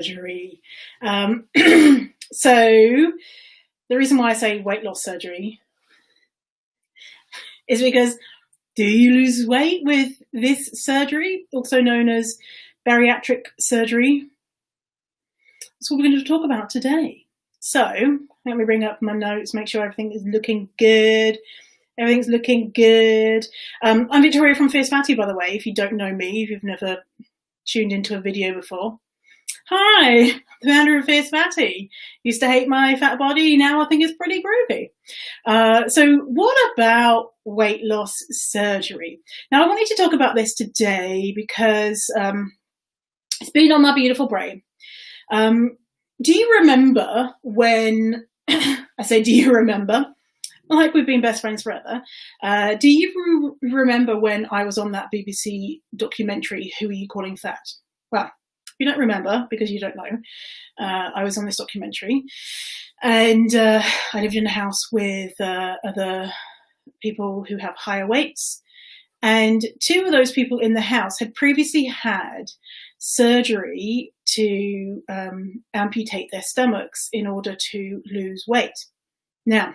surgery. So the reason why I say weight loss surgery is because do you lose weight with this surgery, also known as bariatric surgery? That's what we're going to talk about today. So let me bring up my notes, make sure everything is looking good. Everything's looking good. I'm Victoria from Fierce Fatty, by the way, if you don't know me, if you've never tuned into a video before. Hi, the founder of Fierce Fatty. Used to hate my fat body, now I think it's pretty groovy. So what about weight loss surgery? Now I wanted to talk about this today because it's been on my beautiful brain. Do you remember when, I say do you remember, like we've been best friends forever, do you remember when I was on that BBC documentary, Who Are You Calling Fat? Well, you don't remember because you don't know. I was on this documentary and I lived in a house with other people who have higher weights, and two of those people in the house had previously had surgery to amputate their stomachs in order to lose weight. Now,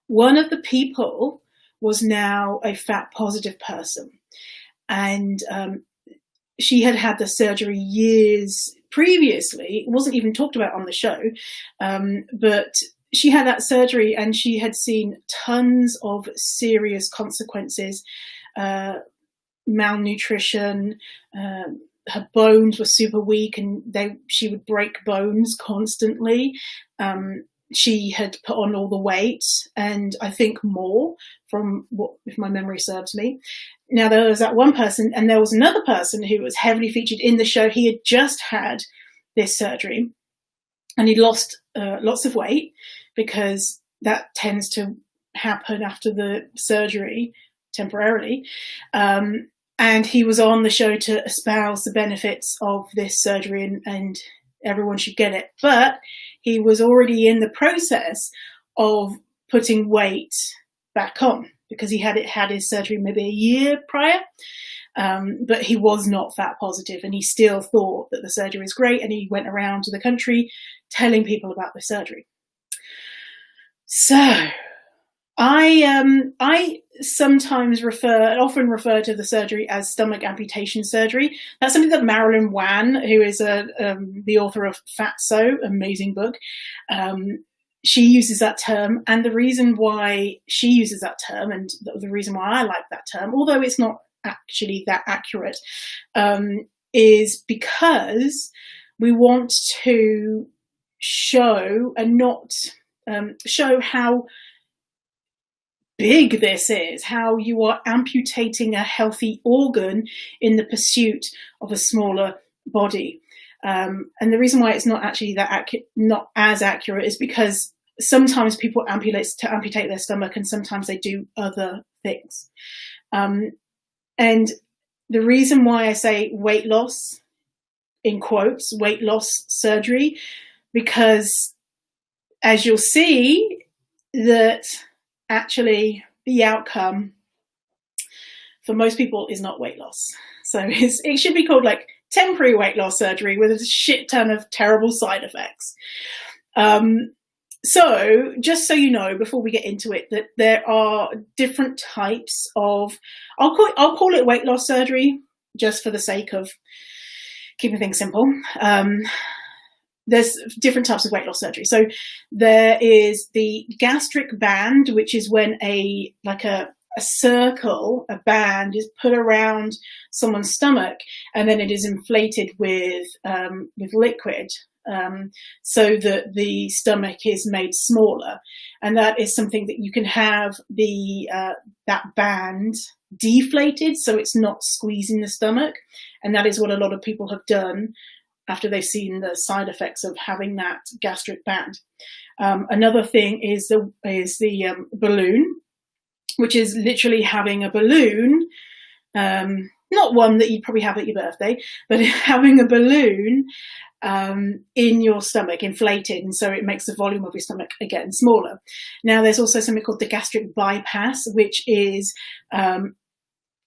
one of the people was now a fat positive person, and she had had the surgery years previously. It wasn't even talked about on the show, but she had that surgery and she had seen tons of serious consequences, malnutrition, her bones were super weak and she would break bones constantly. She had put on all the weight, and I think more from what, if my memory serves me. Now there was that one person, and there was another person who was heavily featured in the show. He had just had this surgery and he'd lost lots of weight, because that tends to happen after the surgery temporarily. And he was on the show to espouse the benefits of this surgery and everyone should get it. But he was already in the process of putting weight back on because he had his surgery maybe a year prior. But he was not fat positive and he still thought that the surgery was great, and he went around to the country telling people about the surgery. So I sometimes often refer to the surgery as stomach amputation surgery. That's something that Marilyn Wan, who is the author of Fatso, amazing book, she uses that term. And the reason why she uses that term, and the reason why I like that term, although it's not actually that accurate, is because we want to show and not show how big this is, how you are amputating a healthy organ in the pursuit of a smaller body. And the reason why it's not actually not as accurate is because sometimes people amputate their stomach, and sometimes they do other things. And the reason why I say weight loss, in quotes, weight loss surgery, because as you'll see, that actually the outcome for most people is not weight loss. So it should be called like temporary weight loss surgery with a shit ton of terrible side effects. So just so you know, before we get into it, that there are different types of, I'll call it weight loss surgery just for the sake of keeping things simple. There's different types of weight loss surgery. So there is the gastric band, which is when a circle, a band is put around someone's stomach, and then it is inflated with liquid, so that the stomach is made smaller. And that is something that you can have that band deflated, so it's not squeezing the stomach. And that is what a lot of people have done after they've seen the side effects of having that gastric band. Another thing is the balloon, which is literally having a balloon, not one that you'd probably have at your birthday, but having a balloon in your stomach, inflated, and so it makes the volume of your stomach again smaller. Now there's also something called the gastric bypass, which is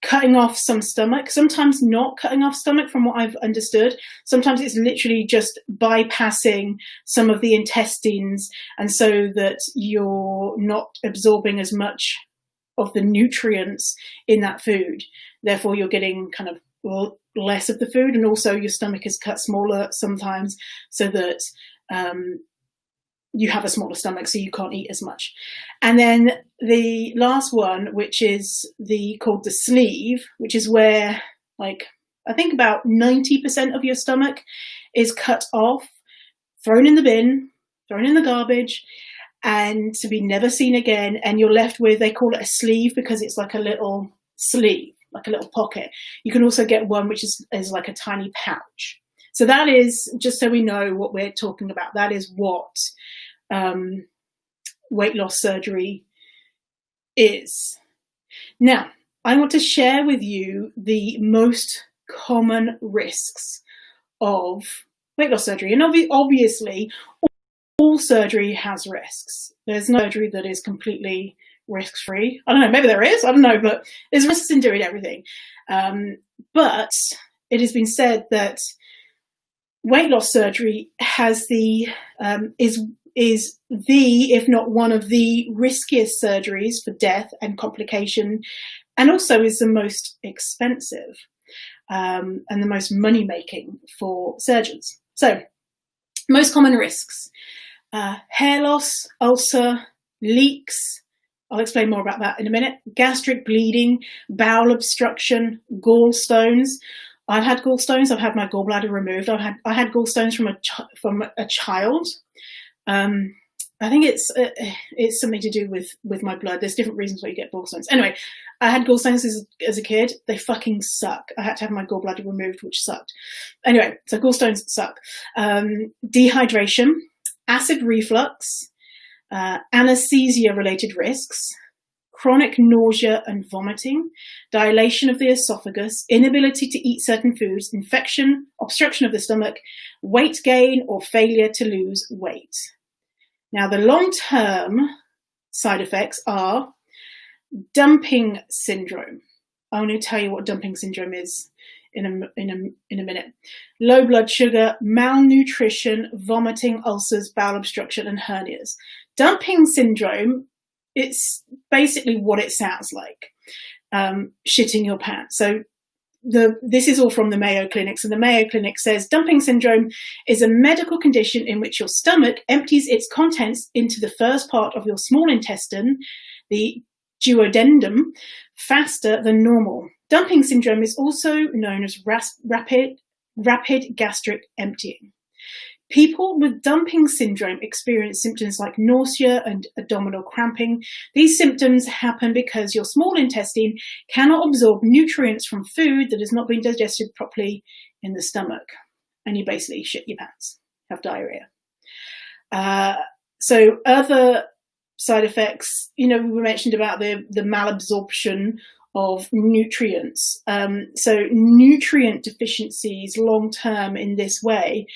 cutting off some stomach, sometimes not cutting off stomach from what I've understood. Sometimes it's literally just bypassing some of the intestines, and so that you're not absorbing as much of the nutrients in that food. Therefore, you're getting kind of less of the food, and also your stomach is cut smaller sometimes so that you have a smaller stomach, so you can't eat as much. And then the last one, which is called the sleeve, which is where, like, I think about 90% of your stomach is cut off, thrown in the bin, thrown in the garbage, and to be never seen again. And you're left with, they call it a sleeve because it's like a little sleeve, like a little pocket. You can also get one which is like a tiny pouch. So that is, just so we know what we're talking about, that is what weight loss surgery is. Now, I want to share with you the most common risks of weight loss surgery. And obviously, all surgery has risks. There's no surgery that is completely risk-free. I don't know, maybe there is, I don't know, but there's risks in doing everything. But it has been said that weight loss surgery has is the, if not one of the riskiest surgeries for death and complication, and also is the most expensive and the most money-making for surgeons. So, most common risks: hair loss, ulcer, leaks. I'll explain more about that in a minute. Gastric bleeding, bowel obstruction, gallstones. I've had gallstones. I've had my gallbladder removed. I had gallstones from a child. I think it's something to do with my blood. There's different reasons why you get gallstones. Anyway, I had gallstones as a kid. They fucking suck. I had to have my gallbladder removed, which sucked. Anyway, so gallstones suck. Dehydration, acid reflux, anesthesia-related risks, chronic nausea and vomiting, dilation of the esophagus, inability to eat certain foods, infection, obstruction of the stomach, weight gain, or failure to lose weight. Now, the long-term side effects are dumping syndrome. I'm going to tell you what dumping syndrome is in a minute. Low blood sugar, malnutrition, vomiting, ulcers, bowel obstruction, and hernias. Dumping syndrome, it's basically what it sounds like, shitting your pants. So this is all from the Mayo Clinic. So the Mayo Clinic says dumping syndrome is a medical condition in which your stomach empties its contents into the first part of your small intestine, the duodenum, faster than normal. Dumping syndrome is also known as rapid gastric emptying. People with dumping syndrome experience symptoms like nausea and abdominal cramping. These symptoms happen because your small intestine cannot absorb nutrients from food that has not been digested properly in the stomach. And you basically shit your pants, have diarrhea. So other side effects, we mentioned about the malabsorption of nutrients. So nutrient deficiencies long-term in this way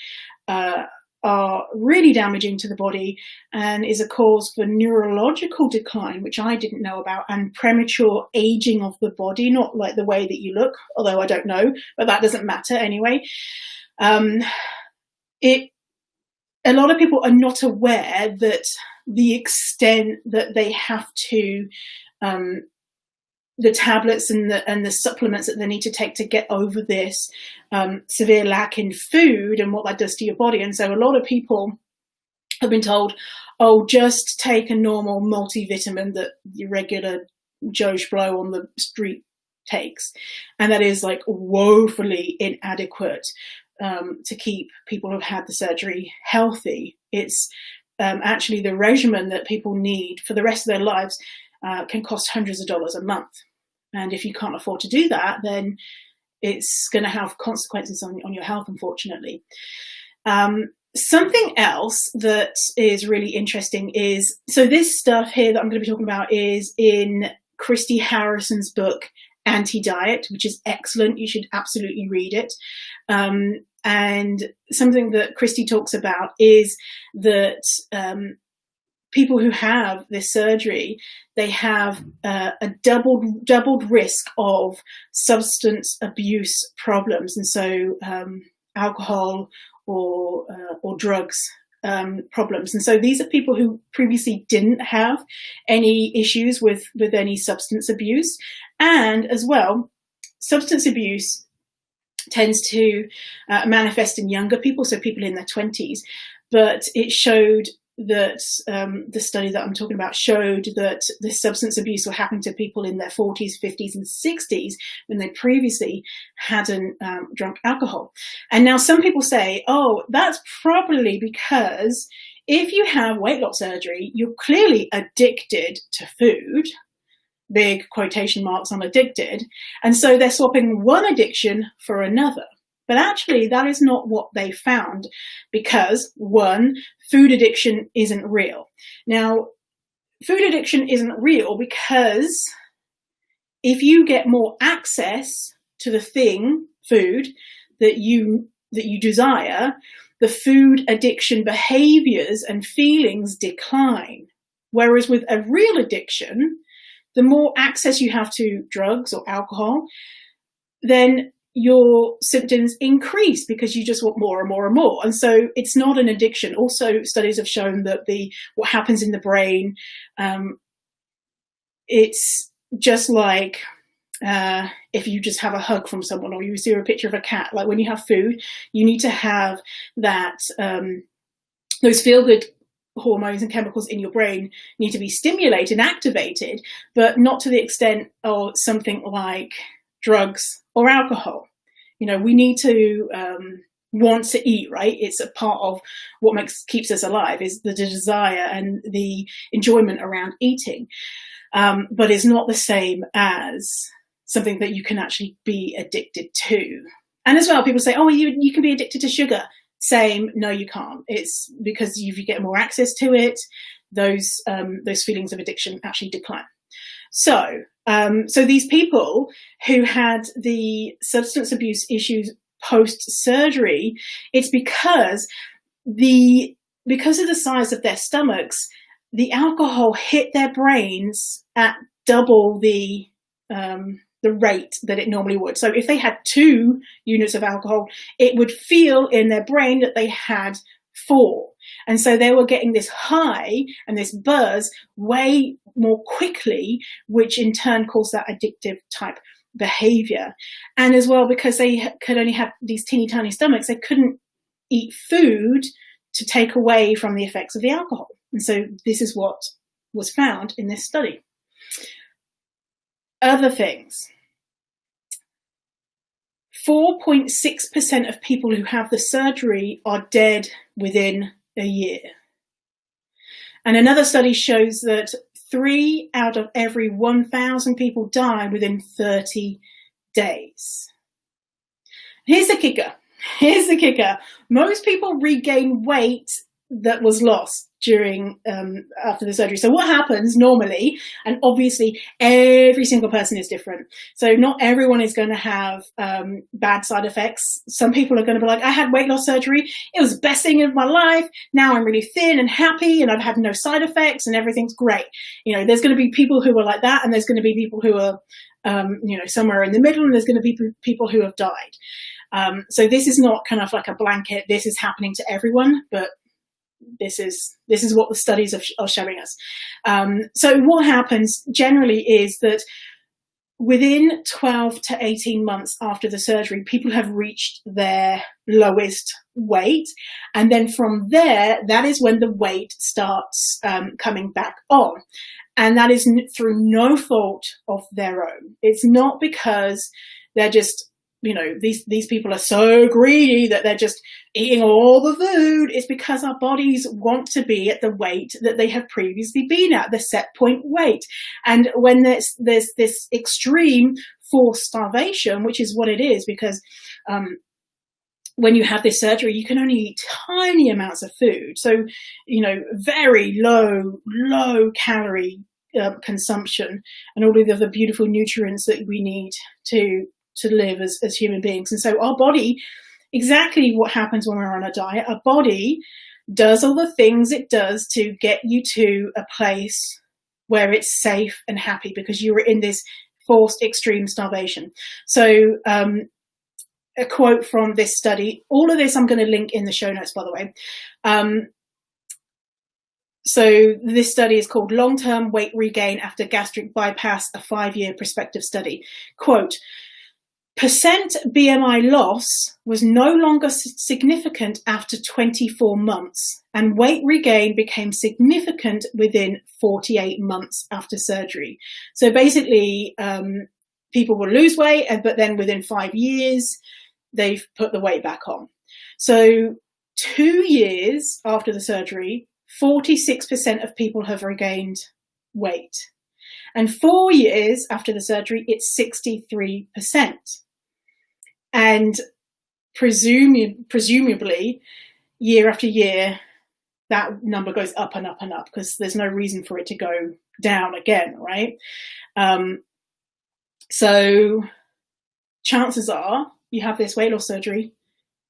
are really damaging to the body and is a cause for neurological decline, which I didn't know about, and premature aging of the body, not like the way that you look, although I don't know, but that doesn't matter anyway. A lot of people are not aware that the extent that they have to the tablets and the supplements that they need to take to get over this severe lack in food and what that does to your body. And so a lot of people have been told, oh, just take a normal multivitamin that your regular Joe Schmo on the street takes. And that is like woefully inadequate to keep people who've had the surgery healthy. It's actually the regimen that people need for the rest of their lives can cost hundreds of dollars a month. And if you can't afford to do that, then it's going to have consequences on your health, unfortunately. Something else that is really interesting is, so this stuff here that I'm going to be talking about is in Christy Harrison's book, Anti-Diet, which is excellent. You should absolutely read it. And something that Christy talks about is that people who have this surgery, they have a doubled risk of substance abuse problems, and so alcohol or drugs problems. And so these are people who previously didn't have any issues with any substance abuse, and as well, substance abuse tends to manifest in younger people, so people in their 20s. But it showed that the study that I'm talking about showed that the substance abuse will happen to people in their 40s, 50s, and 60s when they previously hadn't drunk alcohol. And now some people say, oh, that's probably because if you have weight loss surgery, you're clearly addicted to food. Big quotation marks on addicted. And so they're swapping one addiction for another. But actually, that is not what they found, because one, food addiction isn't real. Now, food addiction isn't real because if you get more access to the thing, food, that you desire, the food addiction behaviors and feelings decline. Whereas with a real addiction, the more access you have to drugs or alcohol, then your symptoms increase because you just want more and more and more. And so it's not an addiction. Also, studies have shown that what happens in the brain, it's just like if you just have a hug from someone or you see a picture of a cat. Like when you have food, you need to have that, those feel-good hormones and chemicals in your brain need to be stimulated and activated, but not to the extent of something like drugs or alcohol. You know, we need to want to eat, right? It's a part of what keeps us alive, is the desire and the enjoyment around eating. But it's not the same as something that you can actually be addicted to. And as well, people say, oh, you can be addicted to sugar. Same, no, you can't. It's because if you get more access to it, those feelings of addiction actually decline. So these people who had the substance abuse issues post-surgery, it's because of the size of their stomachs, the alcohol hit their brains at double the rate that it normally would. So if they had 2 units of alcohol, it would feel in their brain that they had 4. And so they were getting this high and this buzz way more quickly, which in turn caused that addictive type behavior. And as well, because they could only have these teeny tiny stomachs, they couldn't eat food to take away from the effects of the alcohol. And so this is what was found in this study. Other things. 4.6% of people who have the surgery are dead within a year. And another study shows that 3 out of every 1,000 people die within 30 days. Here's the kicker. Most people regain weight that was lost during after the surgery. So what happens normally, and obviously every single person is different, so not everyone is going to have bad side effects. Some people are going to be like, I had weight loss surgery, it was the best thing of my life, now I'm really thin and happy and I've had no side effects and everything's great. You know, there's going to be people who are like that, and there's going to be people who are somewhere in the middle, and there's going to be people who have died. So this is not kind of like a blanket, this is happening to everyone, but this is what the studies are showing us. So what happens generally is that within 12 to 18 months after the surgery, people have reached their lowest weight. And then from there, that is when the weight starts coming back on. And that is through no fault of their own. It's not because they're just, these people are so greedy that they're just eating all the food. It's because our bodies want to be at the weight that they have previously been at, the set point weight. And when there's this extreme forced starvation, which is what it is, because when you have this surgery, you can only eat tiny amounts of food. So, very low calorie consumption, and all of the beautiful nutrients that we need to live as human beings. And so our body exactly what happens when we're on a diet. Our body does all the things it does to get you to a place where it's safe and happy because you were in this forced extreme starvation. So a quote from this study, all of this I'm going to link in the show notes, by the way. So this study is called Long-Term Weight Regain After Gastric Bypass, a 5-year prospective study. Quote, percent BMI loss was no longer significant after 24 months, and weight regain became significant within 48 months after surgery. So basically, people will lose weight, but then within 5 years, they've put the weight back on. So 2 years after the surgery, 46% of people have regained weight. And 4 years after the surgery, it's 63%. And presumably, year after year, that number goes up and up and up because there's no reason for it to go down again, right? So chances are you have this weight loss surgery,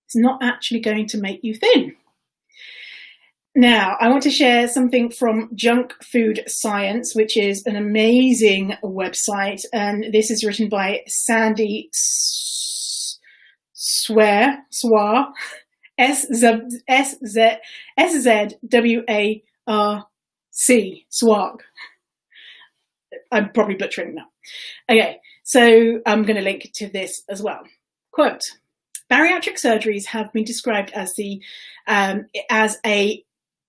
it's not actually going to make you thin. Now, I want to share something from Junk Food Science, which is an amazing website. And this is written by Sandy Swar, S-Z-W-A-R-C, Swag. I'm probably butchering that. Okay, so I'm going to link to this as well. Quote, bariatric surgeries have been described as a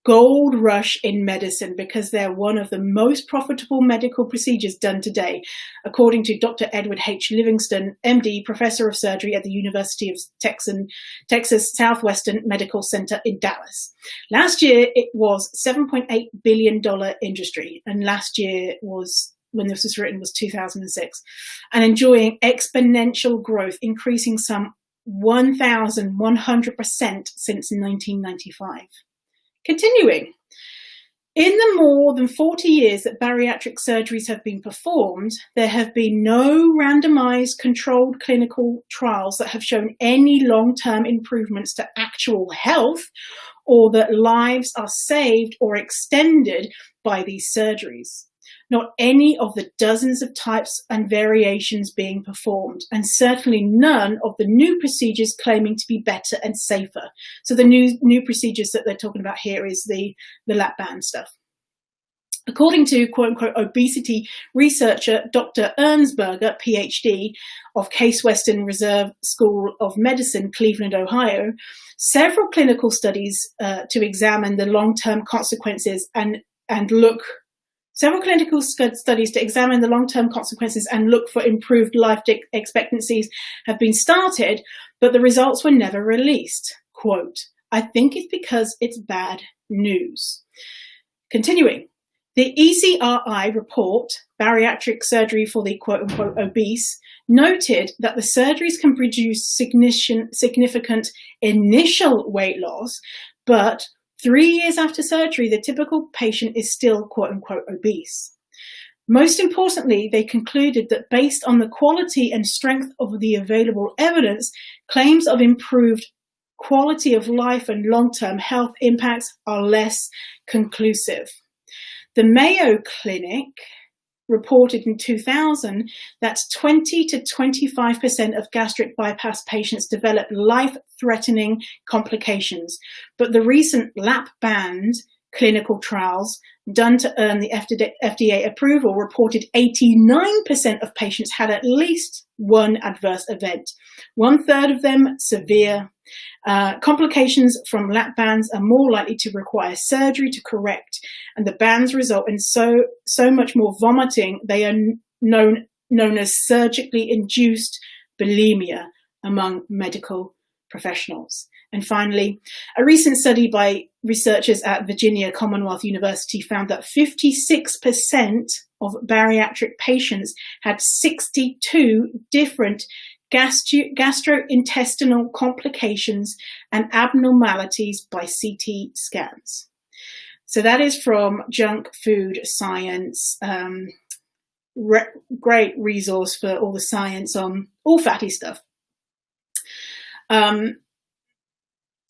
gold rush in medicine because they're one of the most profitable medical procedures done today, according to Dr. Edward H. Livingston, MD, professor of surgery at the University of Texas Southwestern Medical Center in Dallas. Last year, it was $7.8 billion industry, and last year was, when this was written, was 2006, and enjoying exponential growth, increasing some 1,100% since 1995. Continuing, in the more than 40 years that bariatric surgeries have been performed, there have been no randomized controlled clinical trials that have shown any long-term improvements to actual health or that lives are saved or extended by these surgeries. Not any of the dozens of types and variations being performed, and certainly none of the new procedures claiming to be better and safer. So the new procedures that they're talking about here is the lap band stuff. According to quote-unquote obesity researcher Dr. Ernsberger, PhD, of Case Western Reserve School of Medicine, Cleveland, Ohio, several clinical studies to examine the long-term consequences and look for improved life expectancies have been started, but the results were never released. Quote, I think it's because it's bad news. Continuing, the ECRI report, Bariatric Surgery for the quote-unquote obese, noted that the surgeries can produce significant initial weight loss, but 3 years after surgery, the typical patient is still quote-unquote obese. Most importantly, they concluded that based on the quality and strength of the available evidence, claims of improved quality of life and long-term health impacts are less conclusive. The Mayo Clinic reported in 2000 that 20 to 25% of gastric bypass patients develop life-threatening complications, but the recent lap band clinical trials done to earn the FDA approval reported 89% of patients had at least one adverse event, 1/3 of them severe. Complications from lap bands are more likely to require surgery to correct, and the bands result in so much more vomiting. They are known as surgically induced bulimia among medical professionals. And finally, a recent study by researchers at Virginia Commonwealth University found that 56% of bariatric patients had 62 different gastrointestinal complications and abnormalities by CT scans. So that is from Junk Food Science. Great resource for all the science on all fatty stuff.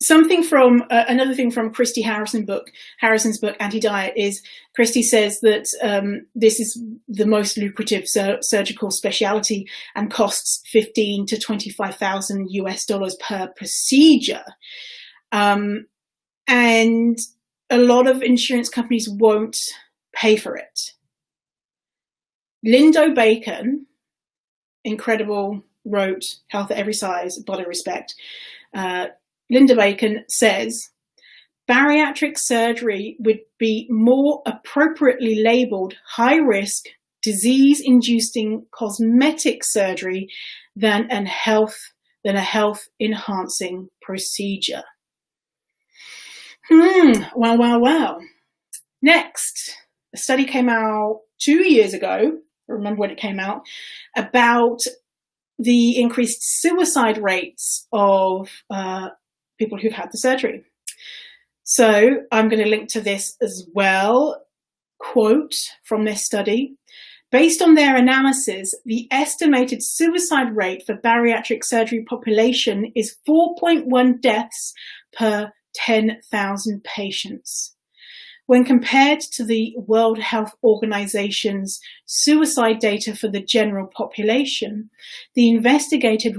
something from another thing from Christy Harrison's book, Anti-Diet, is Christy says that this is the most lucrative surgical specialty and costs $15,000 to $25,000 per procedure, and a lot of insurance companies won't pay for it. Lindo Bacon, incredible, wrote Health at Every Size, Body Respect. Linda Bacon says, bariatric surgery would be more appropriately labelled high-risk, disease-inducing cosmetic surgery than a health-enhancing procedure. Wow. Next, a study came out 2 years ago, I remember when it came out, about the increased suicide rates of people who've had the surgery. So I'm going to link to this as well. Quote from this study: based on their analysis, the estimated suicide rate for bariatric surgery population is 4.1 deaths per 10,000 patients. When compared to the World Health Organization's suicide data for the general population, the investigators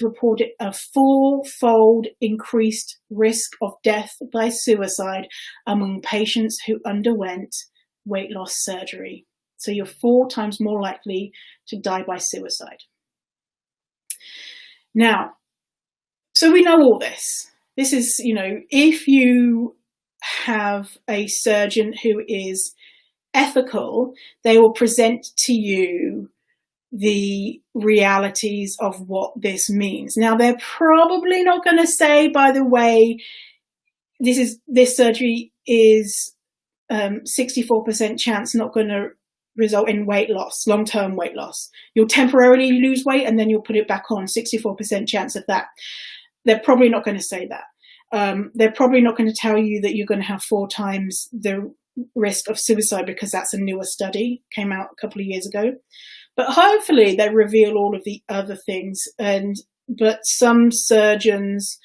reported a 4-fold increased risk of death by suicide among patients who underwent weight loss surgery. So you're 4 times more likely to die by suicide. Now, so we know all this. This is, if you have a surgeon who is ethical, they will present to you the realities of what this means. Now, they're probably not going to say, by the way, this surgery is 64% chance not going to result in weight loss, long-term weight loss. You'll temporarily lose weight and then you'll put it back on, 64% chance of that. They're probably not going to say that. They're probably not going to tell you that you're going to have 4 times the risk of suicide, because that's a newer study, came out a couple of years ago. But hopefully they reveal all of the other things. But some surgeons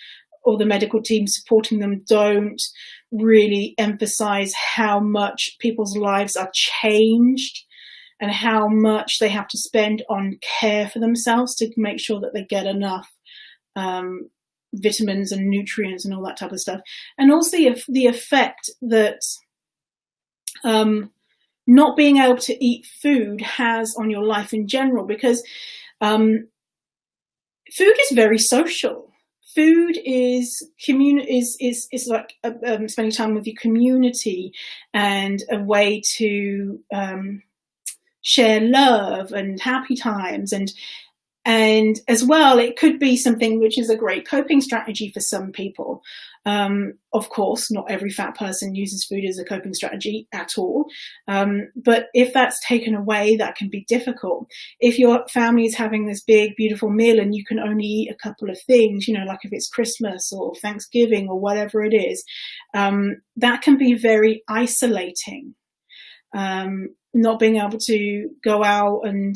or the medical team supporting them don't really emphasize how much people's lives are changed and how much they have to spend on care for themselves to make sure that they get enough vitamins and nutrients and all that type of stuff. And also the effect that not being able to eat food has on your life in general, because food is very social. Food is like spending time with your community and a way to share love and happy times, and as well, it could be something which is a great coping strategy for some people. Of course, not every fat person uses food as a coping strategy at all. But if that's taken away, that can be difficult. If your family is having this big, beautiful meal and you can only eat a couple of things, like if it's Christmas or Thanksgiving or whatever it is, that can be very isolating. Not being able to go out and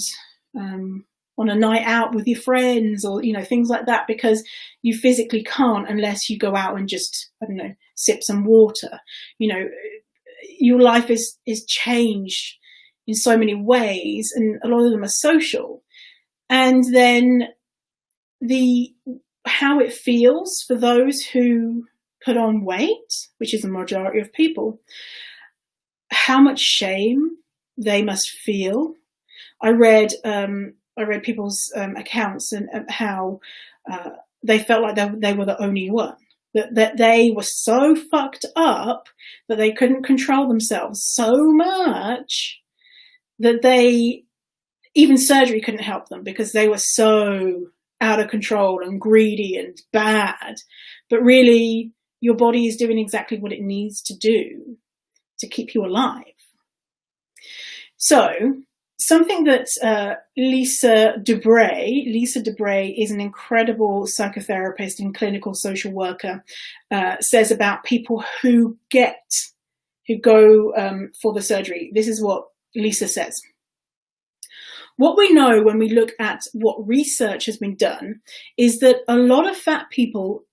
on a night out with your friends or, things like that, because you physically can't unless you go out and just, sip some water. Your life is changed in so many ways, and a lot of them are social. And then how it feels for those who put on weight, which is the majority of people, how much shame they must feel. I read people's accounts and how they felt like they were the only one, that they were so fucked up that they couldn't control themselves so much that even surgery couldn't help them, because they were so out of control and greedy and bad. But really, your body is doing exactly what it needs to do to keep you alive. So something that Lisa Dubray is an incredible psychotherapist and clinical social worker, says about people who go for the surgery. This is what Lisa says. What we know when we look at what research has been done is that a lot of fat people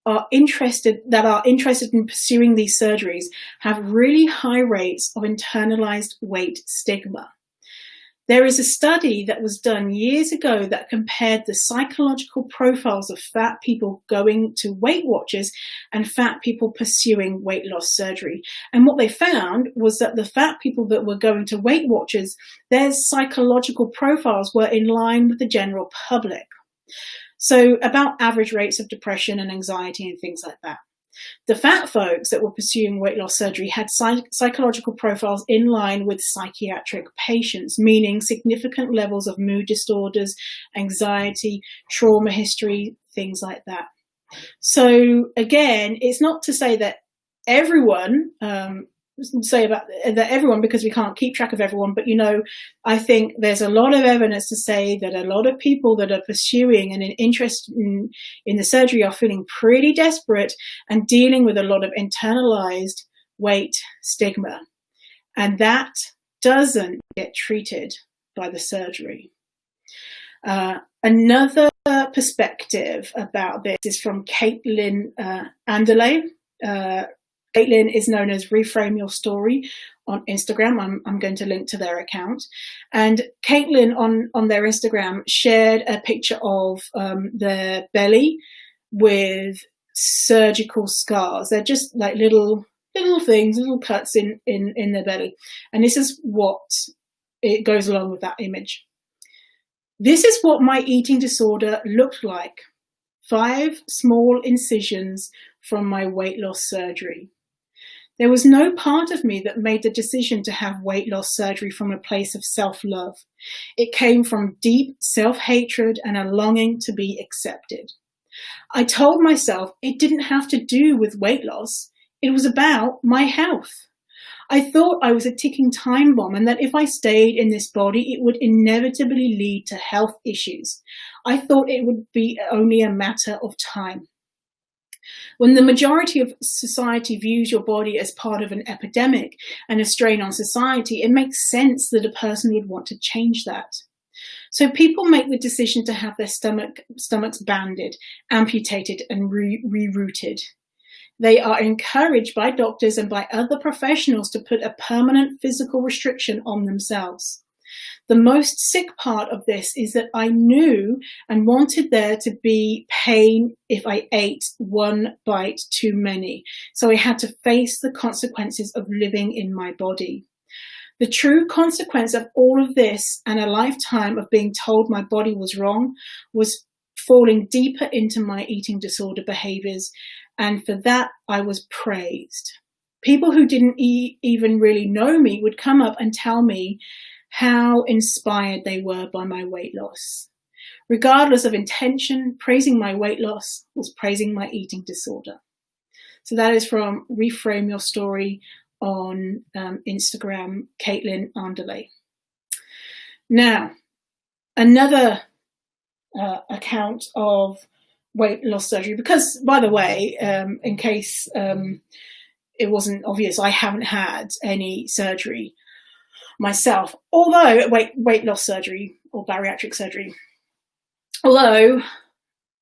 are interested in pursuing these surgeries have really high rates of internalized weight stigma. There is a study that was done years ago that compared the psychological profiles of fat people going to Weight Watchers and fat people pursuing weight loss surgery. And what they found was that the fat people that were going to Weight Watchers, their psychological profiles were in line with the general public. So about average rates of depression and anxiety and things like that. The fat folks that were pursuing weight loss surgery had psychological profiles in line with psychiatric patients, meaning significant levels of mood disorders, anxiety, trauma history, things like that. So again, it's not to say that everyone, because we can't keep track of everyone, but I think there's a lot of evidence to say that a lot of people that are pursuing and interested in the surgery are feeling pretty desperate and dealing with a lot of internalized weight stigma. And that doesn't get treated by the surgery. Another perspective about this is from Caitlin Anderle. Caitlin is known as Reframe Your Story on Instagram. I'm going to link to their account. And Caitlin on their Instagram shared a picture of their belly with surgical scars. They're just like little things, little cuts in their belly. And this is what it goes along with that image. This is what my eating disorder looked like. 5 small incisions from my weight loss surgery. There was no part of me that made the decision to have weight loss surgery from a place of self-love. It came from deep self-hatred and a longing to be accepted. I told myself it didn't have to do with weight loss. It was about my health. I thought I was a ticking time bomb and that if I stayed in this body, it would inevitably lead to health issues. I thought it would be only a matter of time. When the majority of society views your body as part of an epidemic and a strain on society, it makes sense that a person would want to change that. So people make the decision to have their stomachs banded, amputated, and rerouted. They are encouraged by doctors and by other professionals to put a permanent physical restriction on themselves. The most sick part of this is that I knew and wanted there to be pain if I ate one bite too many. So I had to face the consequences of living in my body. The true consequence of all of this and a lifetime of being told my body was wrong was falling deeper into my eating disorder behaviors. And for that, I was praised. People who didn't even really know me would come up and tell me how inspired they were by my weight loss. Regardless of intention, praising my weight loss was praising my eating disorder. So that is from Reframe Your Story on Instagram, Caitlin Anderle. Now, another account of weight loss surgery, because, by the way, in case it wasn't obvious, I haven't had any surgery myself, although weight loss surgery or bariatric surgery, although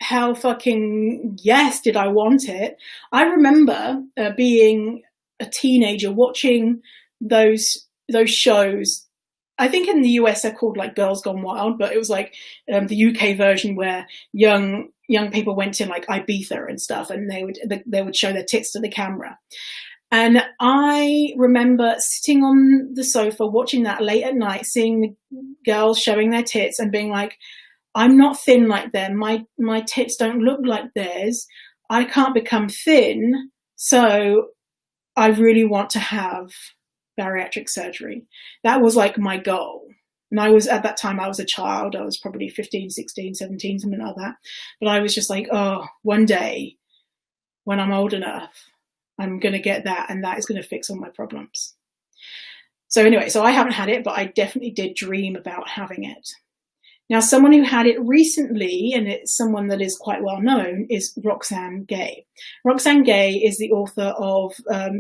how fucking yes did I want it. I remember being a teenager watching those shows. I think in the US they're called like Girls Gone Wild, but it was like the UK version where young people went to like Ibiza and stuff, and they would show their tits to the camera. And I remember sitting on the sofa watching that late at night, seeing the girls showing their tits and being like, I'm not thin like them. My tits don't look like theirs. I can't become thin. So I really want to have bariatric surgery. That was like my goal. And at that time, I was a child. I was probably 15, 16, 17, something like that. But I was just like, oh, one day when I'm old enough, I'm going to get that, and that is going to fix all my problems. So anyway, so I haven't had it, but I definitely did dream about having it. Now, someone who had it recently, and it's someone that is quite well known, is Roxane Gay. Roxane Gay is the author of,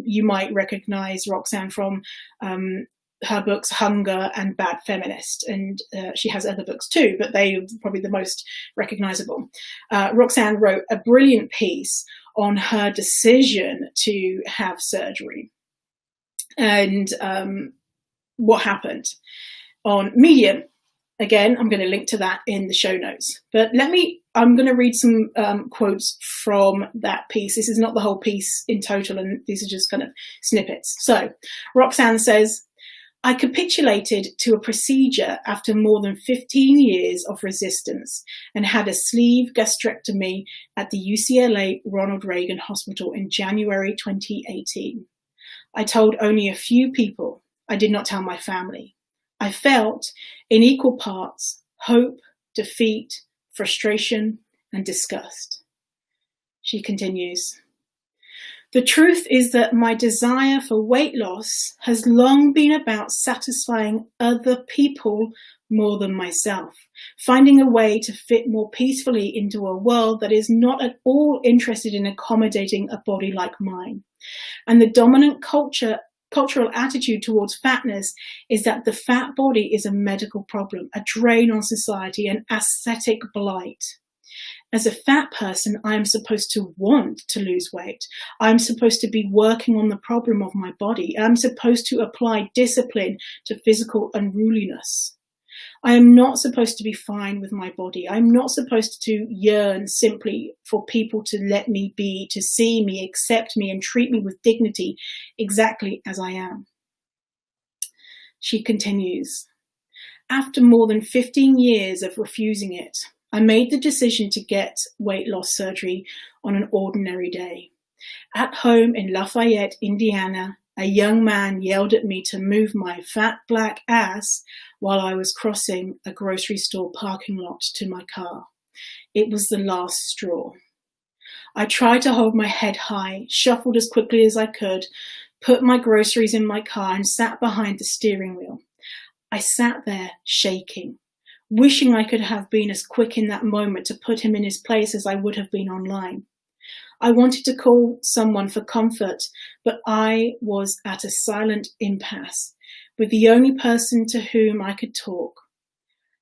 you might recognize Roxane from her books Hunger and Bad Feminist, and she has other books too, but they are probably the most recognizable. Roxane wrote a brilliant piece on her decision to have surgery and what happened on Medium. Again, I'm going to link to that in the show notes. But I'm going to read some quotes from that piece. This is not the whole piece in total, and these are just kind of snippets. So Roxanne says, I capitulated to a procedure after more than 15 years of resistance and had a sleeve gastrectomy at the UCLA Ronald Reagan Hospital in January 2018. I told only a few people. I did not tell my family. I felt in equal parts hope, defeat, frustration, and disgust. She continues, the truth is that my desire for weight loss has long been about satisfying other people more than myself, finding a way to fit more peacefully into a world that is not at all interested in accommodating a body like mine. And the dominant cultural attitude towards fatness is that the fat body is a medical problem, a drain on society, an aesthetic blight. As a fat person, I am supposed to want to lose weight. I'm supposed to be working on the problem of my body. I'm supposed to apply discipline to physical unruliness. I am not supposed to be fine with my body. I'm not supposed to yearn simply for people to let me be, to see me, accept me, and treat me with dignity exactly as I am. She continues, after more than 15 years of refusing it, I made the decision to get weight loss surgery on an ordinary day. At home in Lafayette, Indiana, a young man yelled at me to move my fat black ass while I was crossing a grocery store parking lot to my car. It was the last straw. I tried to hold my head high, shuffled as quickly as I could, put my groceries in my car and sat behind the steering wheel. I sat there shaking, wishing I could have been as quick in that moment to put him in his place as I would have been online. I wanted to call someone for comfort, but I was at a silent impasse with the only person to whom I could talk.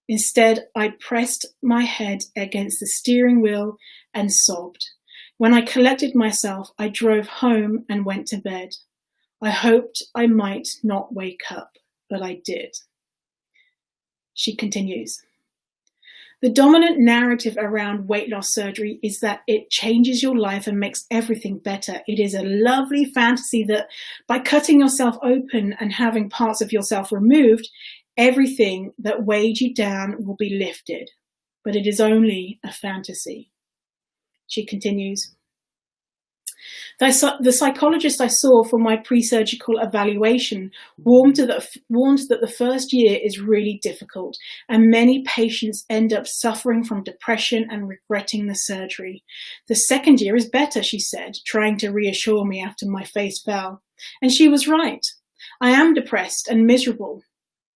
Instead, I pressed my head against the steering wheel and sobbed. When I collected myself, I drove home and went to bed. I hoped I might not wake up, but I did. She continues. The dominant narrative around weight loss surgery is that it changes your life and makes everything better. It is a lovely fantasy that by cutting yourself open and having parts of yourself removed, everything that weighed you down will be lifted. But it is only a fantasy. She continues. The psychologist I saw for my pre-surgical evaluation warned that the first year is really difficult and many patients end up suffering from depression and regretting the surgery. The second year is better, she said, trying to reassure me after my face fell. And she was right. I am depressed and miserable.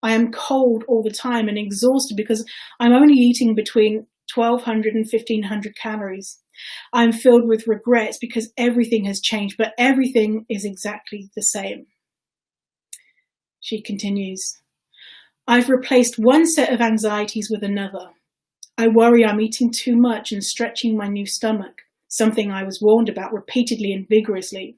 I am cold all the time and exhausted because I'm only eating between 1,200 and 1,500 calories. I'm filled with regrets because everything has changed, but everything is exactly the same. She continues, I've replaced one set of anxieties with another. I worry I'm eating too much and stretching my new stomach, something I was warned about repeatedly and vigorously.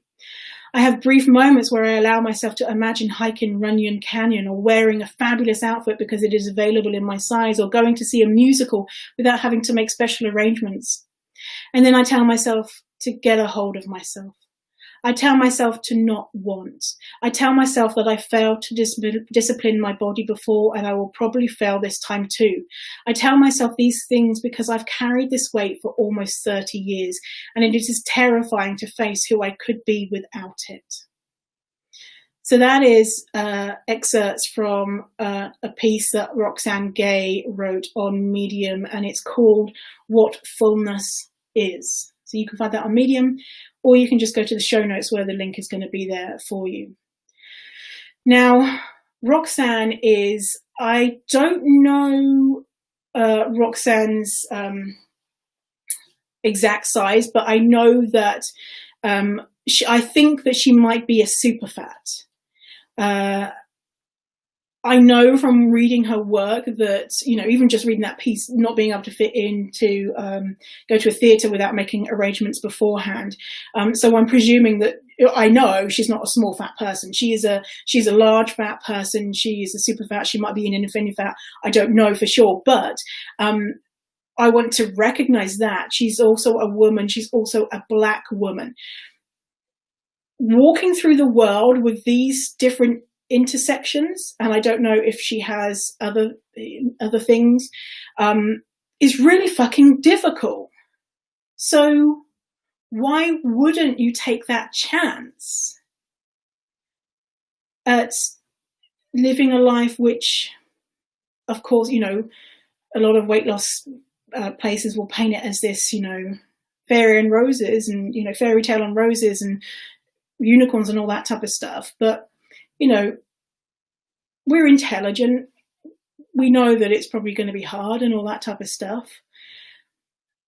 I have brief moments where I allow myself to imagine hiking Runyon Canyon or wearing a fabulous outfit because it is available in my size or going to see a musical without having to make special arrangements. And then I tell myself to get a hold of myself. I tell myself to not want. I tell myself that I failed to discipline my body before and I will probably fail this time too. I tell myself these things because I've carried this weight for almost 30 years and it is terrifying to face who I could be without it. So that is excerpts from a piece that Roxane Gay wrote on Medium, and it's called What Fullness Is. So you can find that on Medium, or you can just go to the show notes where the link is going to be there for you. Now, Roxane is, I don't know Roxane's exact size, but I know that I think that she might be a super fat. I know from reading her work that, even just reading that piece, not being able to fit in to go to a theatre without making arrangements beforehand. So I'm presuming that, I know she's not a small fat person. She's a large fat person. She is a super fat. She might be an infinitive fat. I don't know for sure, but I want to recognize that she's also a woman. She's also a Black woman. Walking through the world with these different intersections, and I don't know if she has other things, is really fucking difficult. So why wouldn't you take that chance at living a life which, of course, a lot of weight loss places will paint it as this, fairy and roses and, fairy tale and roses and unicorns and all that type of stuff. But, we're intelligent. We know that it's probably going to be hard and all that type of stuff.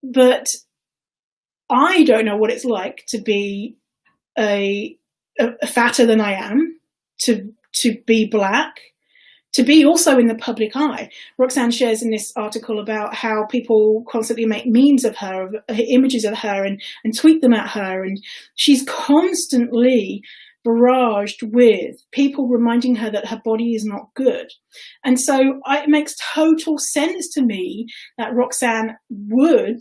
But I don't know what it's like to be a fatter than I am, to be Black, to be also in the public eye. Roxanne shares in this article about how people constantly make memes of her, of images of her, and tweet them at her. And she's constantly barraged with people reminding her that her body is not good. And so it makes total sense to me that Roxanne would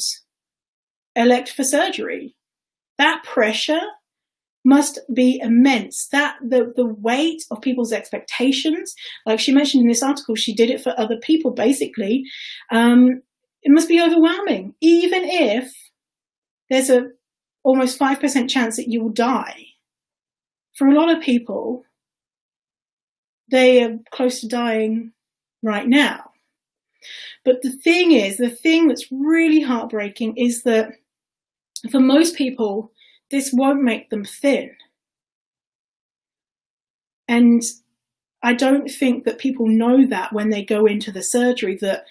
elect for surgery. That pressure must be immense. That the weight of people's expectations, like she mentioned in this article, she did it for other people, basically. It must be overwhelming, even if there's a almost 5% chance that you will die. For a lot of people, they are close to dying right now. But the thing that's really heartbreaking is that for most people, this won't make them thin. And I don't think that people know that when they go into the surgery, that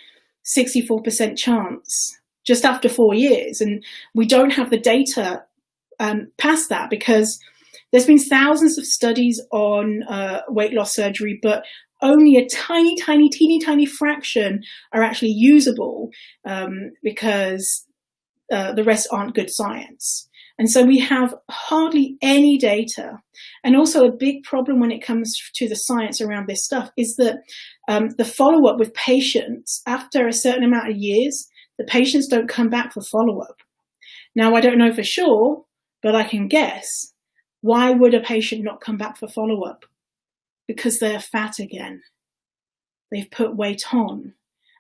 64% chance just after 4 years. And we don't have the data past that, because there's been thousands of studies on weight loss surgery, but only a teeny tiny fraction are actually usable, because the rest aren't good science. And so we have hardly any data. And also a big problem when it comes to the science around this stuff is that the follow-up with patients, after a certain amount of years, the patients don't come back for follow-up. Now, I don't know for sure, but I can guess. Why would a patient not come back for follow-up? Because they're fat again. They've put weight on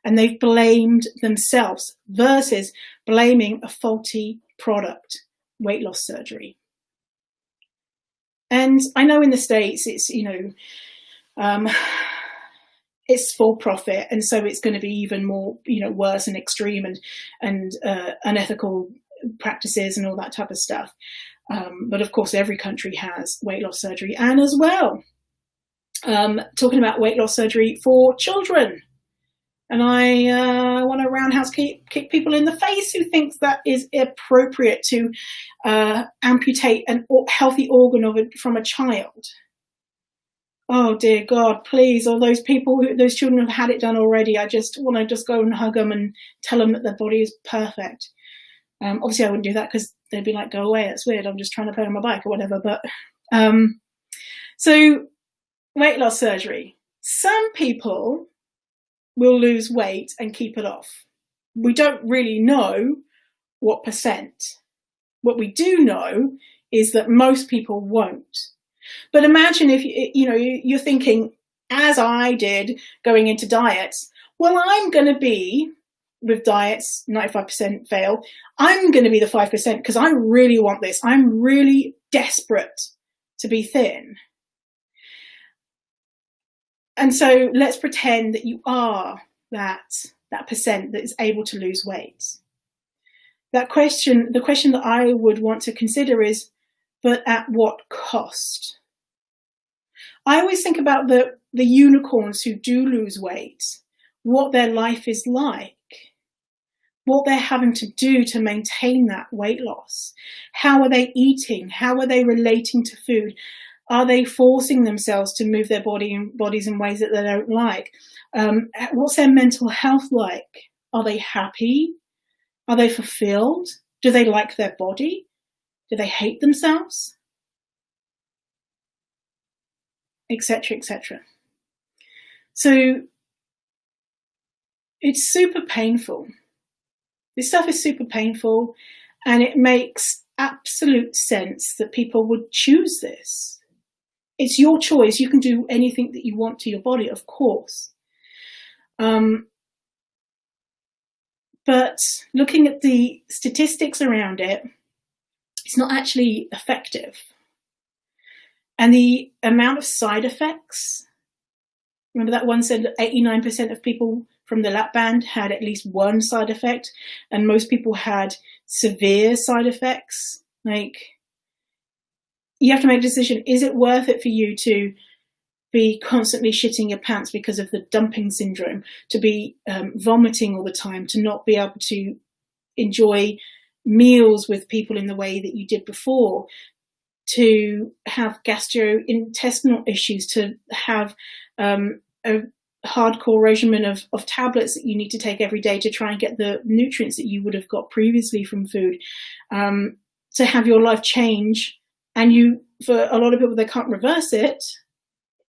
and they've blamed themselves versus blaming a faulty product, weight loss surgery. And I know in the States, it's, it's for profit. And so it's going to be even more, worse and extreme and unethical practices and all that type of stuff. But of course, every country has weight loss surgery. And as well, talking about weight loss surgery for children. And I want to roundhouse kick people in the face who thinks that is appropriate to amputate a healthy organ from a child. Oh dear God, please, all those people, those children have had it done already. I just want to just go and hug them and tell them that their body is perfect. Obviously I wouldn't do that because they'd be like, go away, that's weird, I'm just trying to play on my bike or whatever. But so weight loss surgery. Some people will lose weight and keep it off. We don't really know what percent. What we do know is that most people won't. But imagine if you're thinking, as I did going into diets, well, I'm going to be, with diets, 95% fail, I'm going to be the 5% because I really want this. I'm really desperate to be thin. And so let's pretend that you are that percent that is able to lose weight. The question that I would want to consider is, but at what cost? I always think about the unicorns who do lose weight, what their life is like, what they're having to do to maintain that weight loss. How are they eating? How are they relating to food? Are they forcing themselves to move their bodies in ways that they don't like? What's their mental health like? Are they happy? Are they fulfilled? Do they like their body? Do they hate themselves? Etc., etc. So it's super painful. This stuff is super painful, and it makes absolute sense that people would choose this. It's your choice. You can do anything that you want to your body, of course. But looking at the statistics around it, it's not actually effective. And the amount of side effects, remember that one said that 89% of people from the lap band had at least one side effect, and most people had severe side effects. Like, you have to make a decision. Is it worth it for you to be constantly shitting your pants because of the dumping syndrome, to be vomiting all the time, to not be able to enjoy meals with people in the way that you did before, to have gastrointestinal issues, to have a hardcore regimen of tablets that you need to take every day to try and get the nutrients that you would have got previously from food, to have your life change. And for a lot of people, they can't reverse it,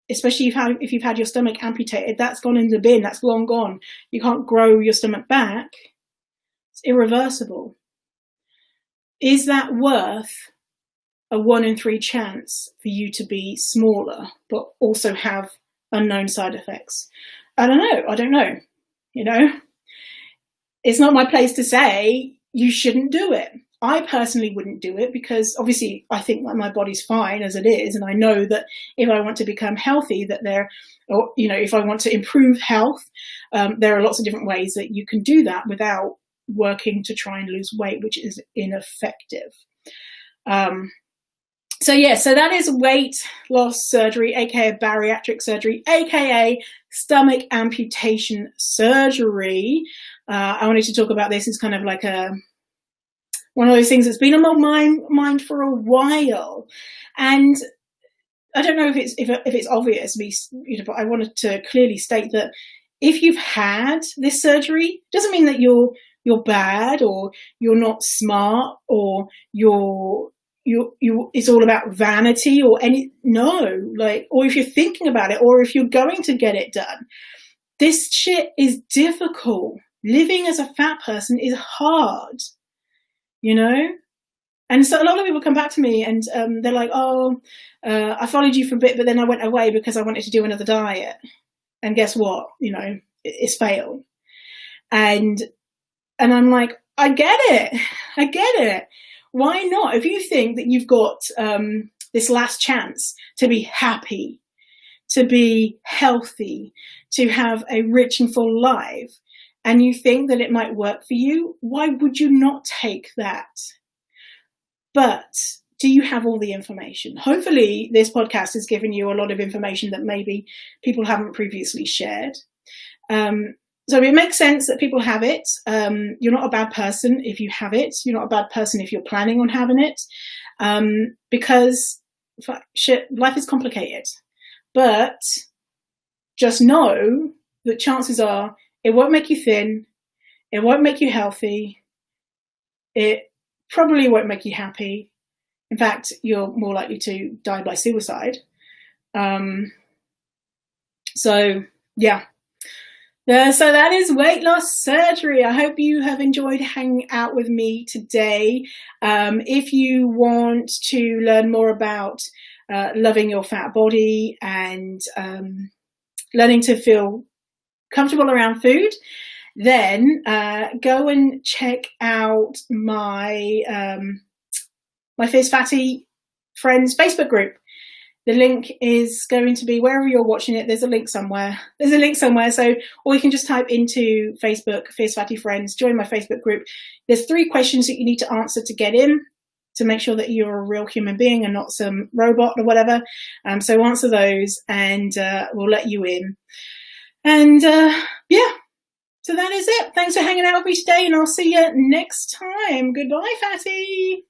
especially if you've had your stomach amputated. That's gone in the bin. That's long gone. You can't grow your stomach back. It's irreversible. Is that worth a 1 in 3 chance for you to be smaller, but also have unknown side effects? I don't know. It's not my place to say you shouldn't do it. I personally wouldn't do it because obviously I think that my body's fine as it is. And I know that if I want to become healthy, if I want to improve health, there are lots of different ways that you can do that without working to try and lose weight, which is ineffective. So that is weight loss surgery, aka bariatric surgery, aka stomach amputation surgery. I wanted to talk about this as kind of like one of those things that's been on my mind for a while, and I don't know if it's obvious, but I wanted to clearly state that if you've had this surgery, it doesn't mean that you're bad or you're not smart or it's all about vanity or or if you're thinking about it or if you're going to get it done. This shit is difficult. Living as a fat person is hard, And so a lot of people come back to me and they're like, I followed you for a bit, but then I went away because I wanted to do another diet. And guess what? It's failed. And I'm like, I get it. Why not? If you think that you've got this last chance to be happy, to be healthy, to have a rich and full life, and you think that it might work for you, why would you not take that? But do you have all the information? Hopefully this podcast has given you a lot of information that maybe people haven't previously shared. So it makes sense that people have it. You're not a bad person if you have it. You're not a bad person if you're planning on having it. Because life is complicated. But just know that chances are it won't make you thin. It won't make you healthy. It probably won't make you happy. In fact, you're more likely to die by suicide. So that is weight loss surgery. I hope you have enjoyed hanging out with me today. If you want to learn more about loving your fat body and learning to feel comfortable around food, then go and check out my Fierce Fatty Friends Facebook group. The link is going to be wherever you're watching it. There's a link somewhere. So, or you can just type into Facebook, Fierce Fatty Friends, join my Facebook group. There's 3 questions that you need to answer to get in, to make sure that you're a real human being and not some robot or whatever. So answer those and we'll let you in. And so that is it. Thanks for hanging out with me today, and I'll see you next time. Goodbye, Fatty.